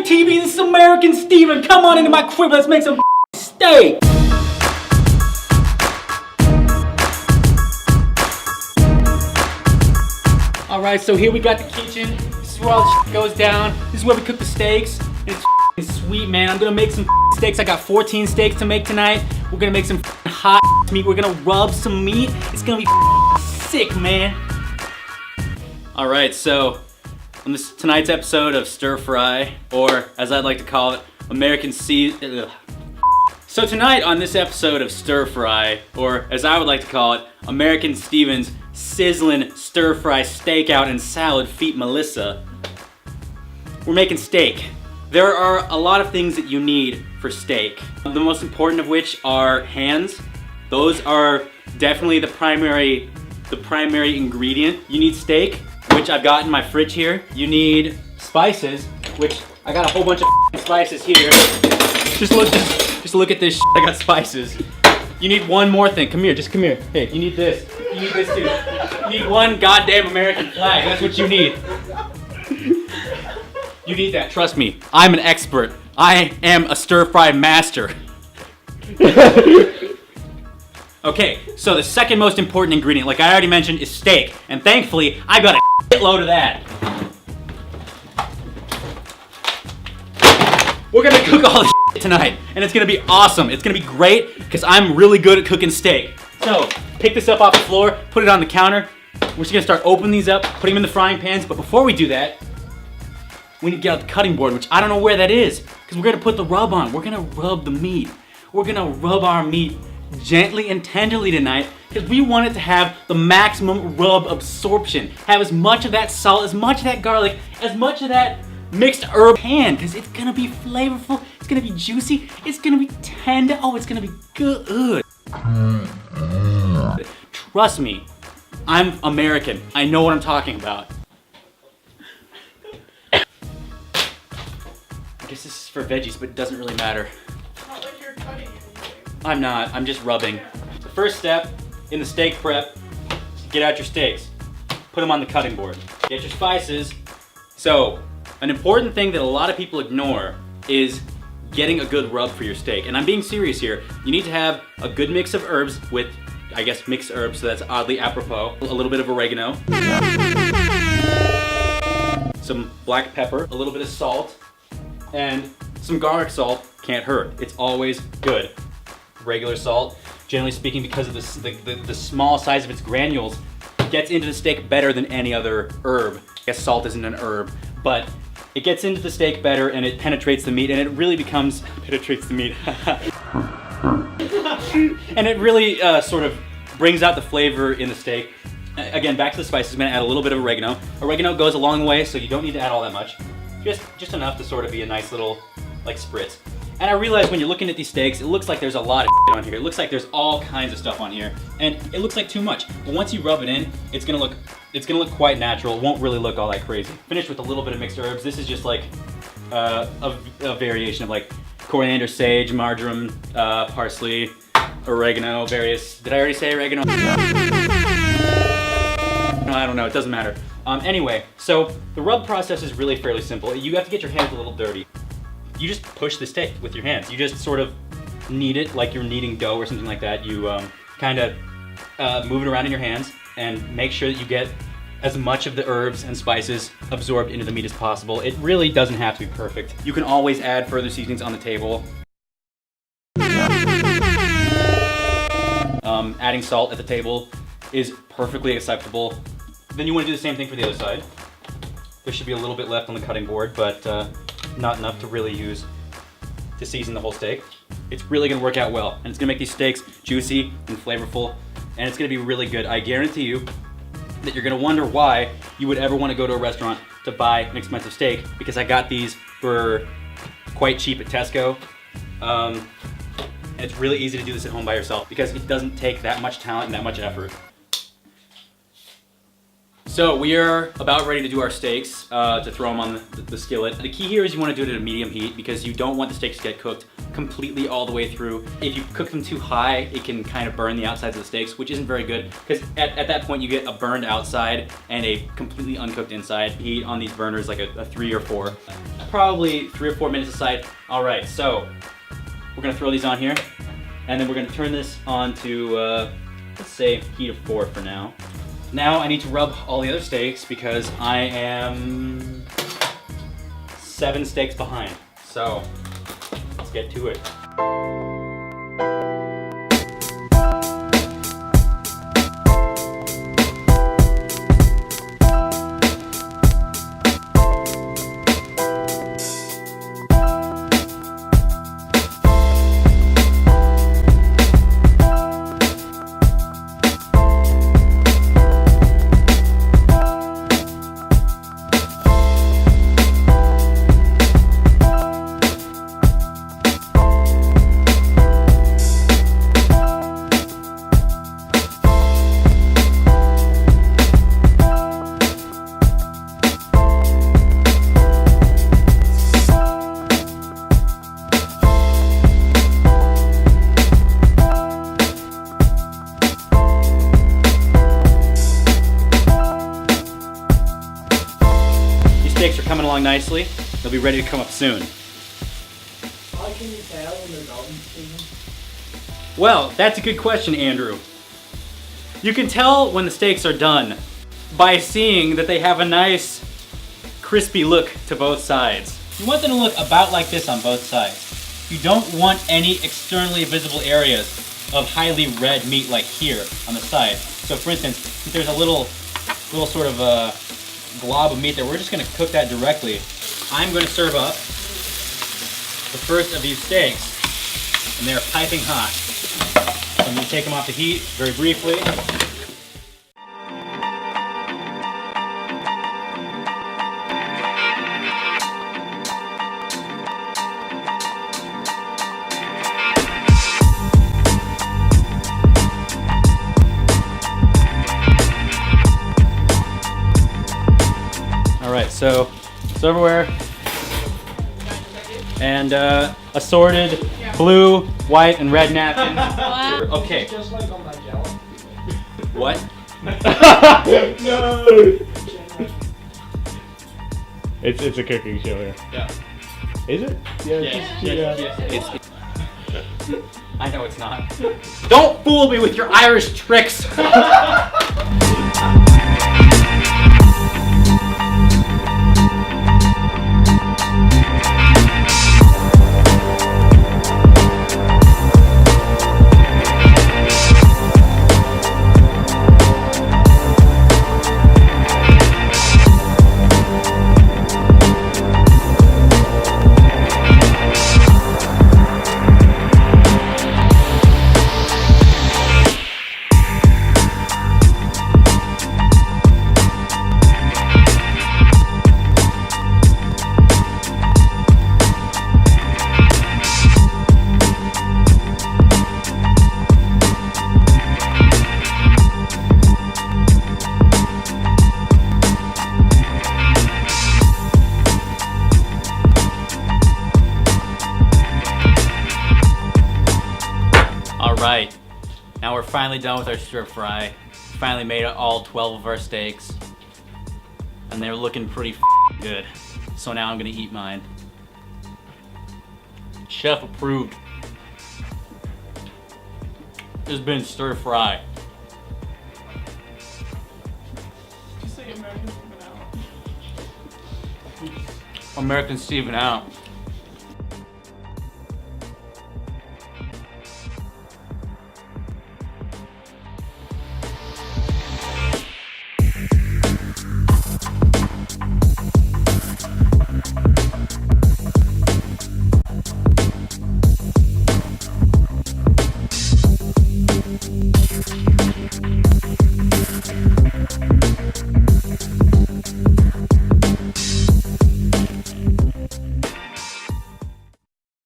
AirTV, this is American Steven. Come on into my crib, let's make some steak. Alright, so here we got the kitchen. This is where all the goes down. This is where we cook the steaks. It's sweet, man. I'm gonna make some steaks. I got 14 steaks to make tonight. We're gonna make some hot meat. We're gonna rub some meat. It's gonna be sick, man. Alright, so on tonight's episode of Stir Fry, or as I'd like to call it, American So tonight on this episode of Stir Fry, or as I would like to call it, American Steven's Sizzlin Stir Fry Stakeout and Salad Feet Melissa, we're making steak. There are a lot of things that you need for steak. The most important of which are hands. Those are definitely the primary ingredient. You need steak, which I've got in my fridge here. You need spices, which I got a whole bunch of spices here. Just look at this. I got spices. You need one more thing. Come here, just come here. Hey, you need this. You need this too. You need one goddamn American flag. That's what you need. You need that. Trust me, I'm an expert. I am a stir fry master. Okay, so the second most important ingredient, like I already mentioned, is steak. And thankfully, I got a shitload of that. We're gonna cook all this shit tonight, and it's gonna be awesome. It's gonna be great, because I'm really good at cooking steak. So, pick this up off the floor, put it on the counter. We're just gonna start opening these up, putting them in the frying pans, but before we do that, we need to get out the cutting board, which I don't know where that is, because we're gonna put the rub on. We're gonna rub the meat. We're gonna rub our meat gently and tenderly tonight, because we want it to have the maximum rub absorption. Have as much of that salt, as much of that garlic, as much of that mixed herb pan, because it's gonna be flavorful, it's gonna be juicy, it's gonna be tender, oh, it's gonna be good. Trust me, I'm American. I know what I'm talking about. I guess this is for veggies, but it doesn't really matter. It's not like you're cutting anything. I'm not, I'm just rubbing. The first step in the steak prep is to get out your steaks. Put them on the cutting board. Get your spices. So, an important thing that a lot of people ignore is getting a good rub for your steak. And I'm being serious here. You need to have a good mix of herbs with, I guess, mixed herbs, so that's oddly apropos. A little bit of oregano. Some black pepper, a little bit of salt, and some garlic salt. Can't hurt. It's always good. Regular salt, generally speaking, because of the small size of its granules, gets into the steak better than any other herb. I guess salt isn't an herb, but it gets into the steak better and it penetrates the meat, and it really penetrates the meat. And it really sort of brings out the flavor in the steak. Again, back to the spices, I'm gonna add a little bit of oregano. Oregano goes a long way, so you don't need to add all that much. Just enough to sort of be a nice little, like, spritz. And I realize when you're looking at these steaks, it looks like there's a lot of shit on here. It looks like there's all kinds of stuff on here, and it looks like too much. But once you rub it in, it's gonna look quite natural. It won't really look all that crazy. Finished with a little bit of mixed herbs. This is just like a variation of like coriander, sage, marjoram, parsley, oregano, various. Did I already say oregano? No, I don't know. It doesn't matter. Anyway, so the rub process is really fairly simple. You have to get your hands a little dirty. You just push the steak with your hands. You just sort of knead it like you're kneading dough or something like that. You kind of move it around in your hands and make sure that you get as much of the herbs and spices absorbed into the meat as possible. It really doesn't have to be perfect. You can always add further seasonings on the table. Adding salt at the table is perfectly acceptable. Then you want to do the same thing for the other side. There should be a little bit left on the cutting board, but not enough to really use to season the whole steak. It's really gonna work out well, and it's gonna make these steaks juicy and flavorful, and it's gonna be really good. I guarantee you that you're gonna wonder why you would ever wanna go to a restaurant to buy an expensive steak, because I got these for quite cheap at Tesco. And it's really easy to do this at home by yourself, because it doesn't take that much talent and that much effort. So we are about ready to do our steaks, to throw them on the skillet. The key here is you want to do it at a medium heat because you don't want the steaks to get cooked completely all the way through. If you cook them too high, it can kind of burn the outsides of the steaks, which isn't very good because at that point you get a burned outside and a completely uncooked inside. Heat on these burners like a 3 or 4. Probably 3 or 4 minutes aside. All right, so we're gonna throw these on here and then we're gonna turn this on to, let's say heat of 4 for now. Now I need to rub all the other steaks because I am 7 steaks behind. So let's get to it. Steaks are coming along nicely. They'll be ready to come up soon. How can you tell when they're done, Stephen? Well, that's a good question, Andrew. You can tell when the steaks are done by seeing that they have a nice crispy look to both sides. You want them to look about like this on both sides. You don't want any externally visible areas of highly red meat like here on the side. So for instance, if there's a little sort of glob of meat there, we're just gonna cook that directly. I'm gonna serve up the first of these steaks, and they're piping hot. So I'm gonna take them off the heat very briefly. Alright, so silverware and assorted blue, white, and red napkins. Okay. Just like on my jello. What? No! It's a cooking show here. Yeah. Is it? Yeah. It's I know it's not. Don't fool me with your Irish tricks! Alright, now we're finally done with our stir fry. Finally made all 12 of our steaks. And they're looking pretty good. So now I'm gonna eat mine. Chef approved. This has been stir fry. Just say American Stephen out. American Stephen out.